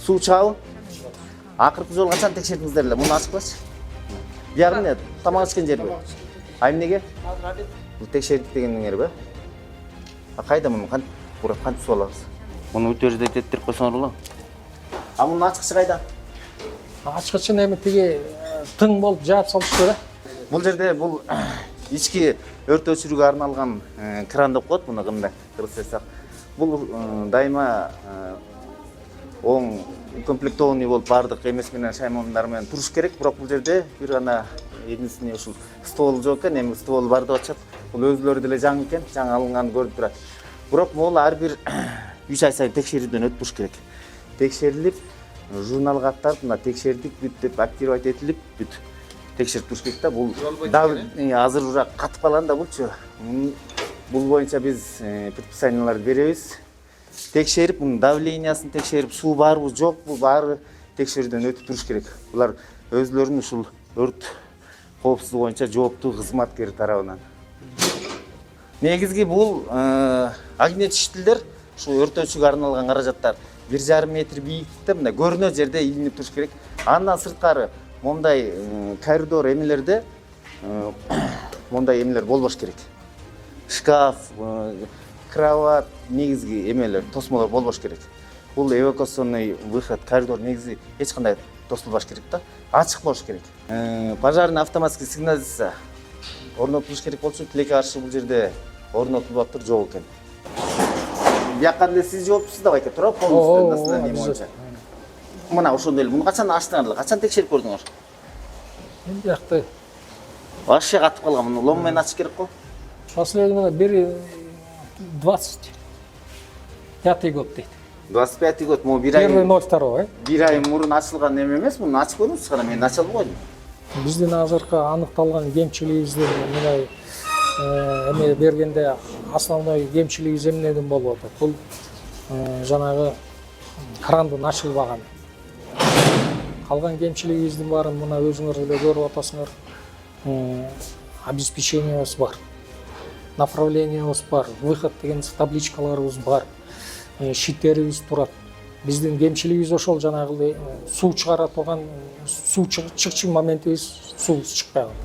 Суу чыгабы? Акыркы жолу качан текшердиңиздер эле? Муну ачкылачы. Биягы эмне? Тамак ичкен жерби? А эмнеге? Бул текшердик дегениңерби? А кайда муну кантип суу алабыз? Муну өтөрүздө этеттирип койсоңор болобу? А мунун ачкычы кайда? Ачкычы эми тиги тың болуп жаап салышты да. Бул жерде бул ички өрт өчүрүүгө арналган кран деп коет, муну кандай кыргызча. Бул дайыма оң укомплектованный болуп баардык эмес менен шаймондар менен туруш керек, бирок бул жерде бир гана единственный ушул ствол жок экен, эми ствол бар деп атышат. Бул өзүлөрү деле жаңы экен, жаңы алынганы көрүнүп турат. Бирок могул ар бир 3 ай сайын текшерүүдөн өтүп туруш керек. Текшерилип, журналга аттарып, мына текшердик бүт деп активировать этилип, бүт текшерип туруш керек да. Бул азыр уже катып калган да булчу. Бул боюнча биз предписанияларды беребиз. Текшерип, мунун давлениясын текшерип, суу барбы, жокпу, баары текшерүүдөн өтүп туруш керек. Булар өзлөрүнүн ушул өрт коопсуздугу боюнча жооптуу кызматкер тарабынан. Негизги бул огнетушителдер, ушул өртөөчүгө арналган каражаттар 1,5 метр бийиктикте мындай көрүнө жерде илинип туруш керек. Андан сырткары мондай коридор эмелерде мондай эмелер болбош керек. Шкаф, кровать, негизги эмелер, тосмолор болбош керек. Бул эвакуационный выход, коридор негизи эч кандай тосулбаш керек да. Ачык болуш керек. Пожарный автоматский сигнализация орнотулуш керек болчу, тилекке каршы бул жерде орнотулуптыр, жок экен. Бияка деле сиз жооптусуз да байке, туура? Полностью наследие боюнча. Мына ошондой эле. Муну качан ачтыңар? Качан текшерип көрдүңөр? Эми биякта Вообще катып калган. Муну лом менен ачыш керек го. последнего бери 25-й год дейт. 25 год, могу 1 ай. Первый 02, 1 ай мурун ачылган эме эмес, муну ачып көрүңүз, кана мен ача албайм. Биздин азыркы аныкталган кемчилигибизди мындай эме бергенде основной кемчилигибиз эмнеден болуп атат? Бул жанагы крандын ачылбаганы. Калган кемчилигибиздин баарын мына өзүңөр эле көрүп атасыңар. Обеспечениябыз бар. Направлениябыз бар. Выход деген табличкаларыбыз бар. Щиттерибиз турат. Биздин кемчилигибиз ошол жанагы суу чыгара турган суу чыкчу моментибиз суу чыкпай калат.